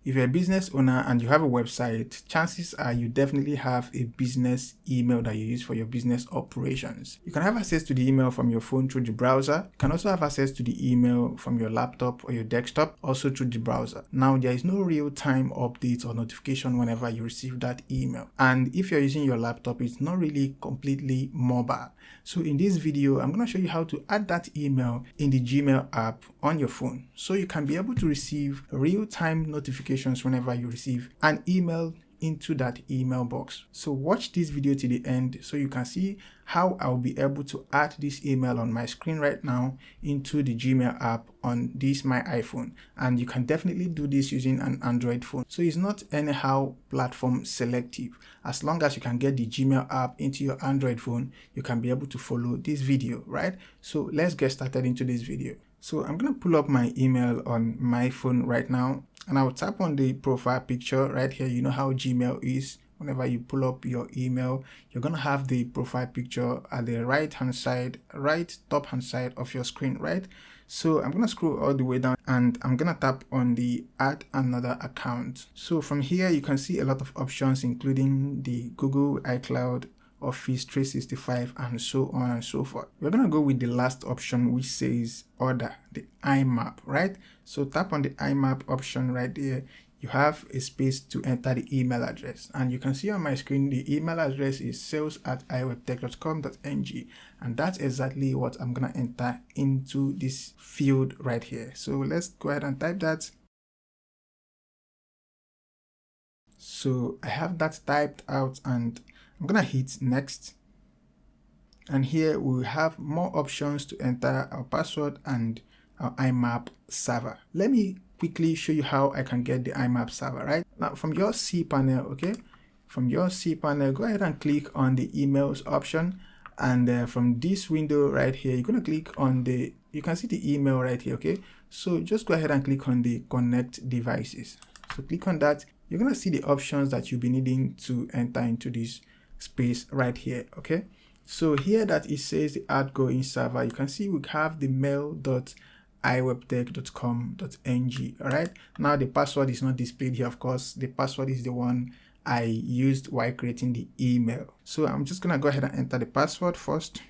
If you're a business owner and you have a website, chances are you definitely have a business email that you use for your business operations. You can have access to the email from your phone through the browser. You can also have access to the email from your laptop or your desktop, also through the browser. Now, there is no real-time update or notification whenever you receive that email. And if you're using your laptop, it's not really completely mobile. So in this video, I'm going to show you how to add that email in the Gmail app on your phone, so you can be able to receive real-time notifications whenever you receive an email into that email box. So watch this video to the end so you can see how I'll be able to add this email on my screen right now into the Gmail app on this my iPhone. And you can definitely do this using an Android phone. So it's not anyhow platform selective. As long as you can get the Gmail app into your Android phone, you can be able to follow this video, right? So let's get started into this video. So I'm going to pull up my email on my phone right now, and I'll tap on the profile picture right here. You know how Gmail is. Whenever you pull up your email, you're going to have the profile picture at the right top hand side of your screen, right? So I'm going to scroll all the way down and I'm going to tap on the add another account. So from here, you can see a lot of options, including the Google, iCloud, Office 365, and so on and so forth. We're going to go with the last option, which says order, the IMAP, right? So tap on the IMAP option right there. You have a space to enter the email address, and you can see on my screen the email address is sales@iwebtech.com.ng, and that's exactly what I'm going to enter into this field right here. So let's go ahead and type that. So I have that typed out and I'm gonna hit next, and here we have more options to enter our password and our IMAP server. Let me quickly show you how I can get the IMAP server. Right now, from your cPanel, okay, from your cPanel, go ahead and click on the emails option, and from this window right here, you're gonna click on the, you can see the email right here, okay? So just go ahead and click on the connect devices. So click on that. You're gonna see the options that you'll be needing to enter into this space right here, okay? So here that it says the outgoing server, you can see we have the mail.iwebtech.com.ng. all right? Now the password is not displayed here, of course. The password is the one I used while creating the email. So I'm just gonna go ahead and enter the password first,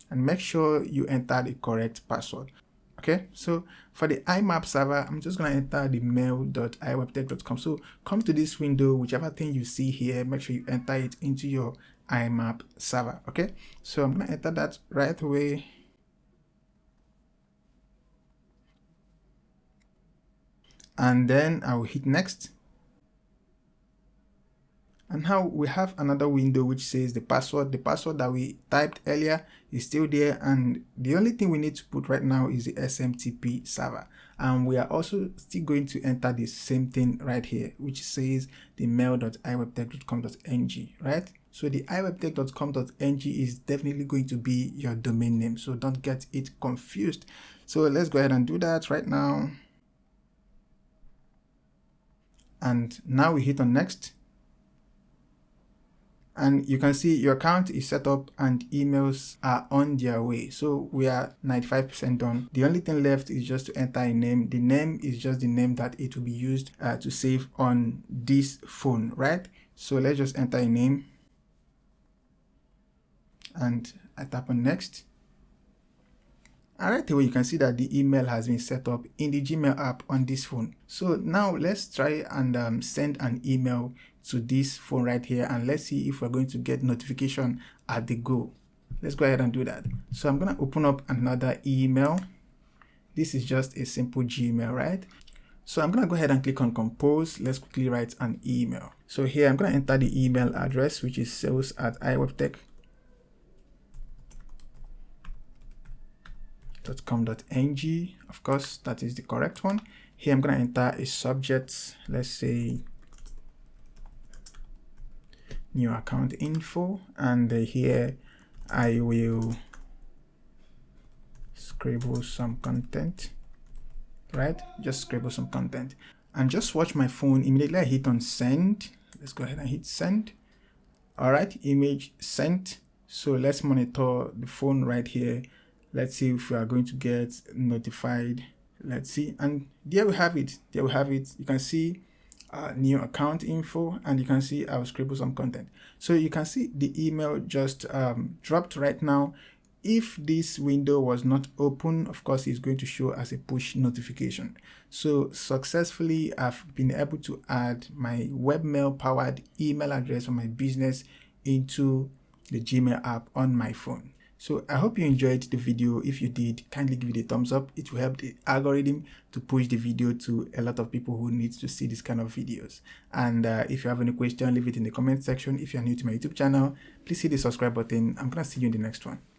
and make sure you enter the correct password. Okay, so for the IMAP server, I'm just going to enter the mail.iwebtech.com. So come to this window, whichever thing you see here, make sure you enter it into your IMAP server. Okay, so I'm going to enter that right away. And then I will hit next. And now we have another window which says the password that we typed earlier is still there, and the only thing we need to put right now is the SMTP server. And we are also still going to enter the same thing right here, which says the mail.iwebtech.com.ng, right? So the iwebtech.com.ng is definitely going to be your domain name, so don't get it confused. So let's go ahead and do that right now. And now we hit on next. And you can see your account is set up and emails are on their way. So we are 95% done. The only thing left is just to enter a name. The name is just the name that it will be used to save on this phone, right? So let's just enter a name. And I tap on next. And right away, you can see that the email has been set up in the Gmail app on this phone. So now let's try and send an email to this phone right here, and let's see if we're going to get notification at the go. Let's go ahead and do that. So I'm going to open up another email. This is just a simple Gmail, right? So I'm going to go ahead and click on compose. Let's quickly write an email. So here I'm going to enter the email address, which is sales@iwebtech.com.ng. Of course, that is the correct one. Here I'm going to enter a subject. Let's say new account info, and here I will scribble some content, right? Just scribble some content and just watch my phone. Immediately I hit on send. Let's go ahead and hit send. All right, image sent. So let's monitor the phone right here. Let's see if we are going to get notified. Let's see, and there we have it. You can see new account info, and you can see I'll scribble some content. So you can see the email just dropped right now. If this window was not open, of course, it's going to show as a push notification. So successfully, I've been able to add my webmail powered email address for my business into the Gmail app on my phone. So I hope you enjoyed the video. If you did, kindly give it a thumbs up. It will help the algorithm to push the video to a lot of people who need to see this kind of videos. And if you have any question, leave it in the comment section. If you're new to my YouTube channel, please hit the subscribe button. I'm gonna see you in the next one.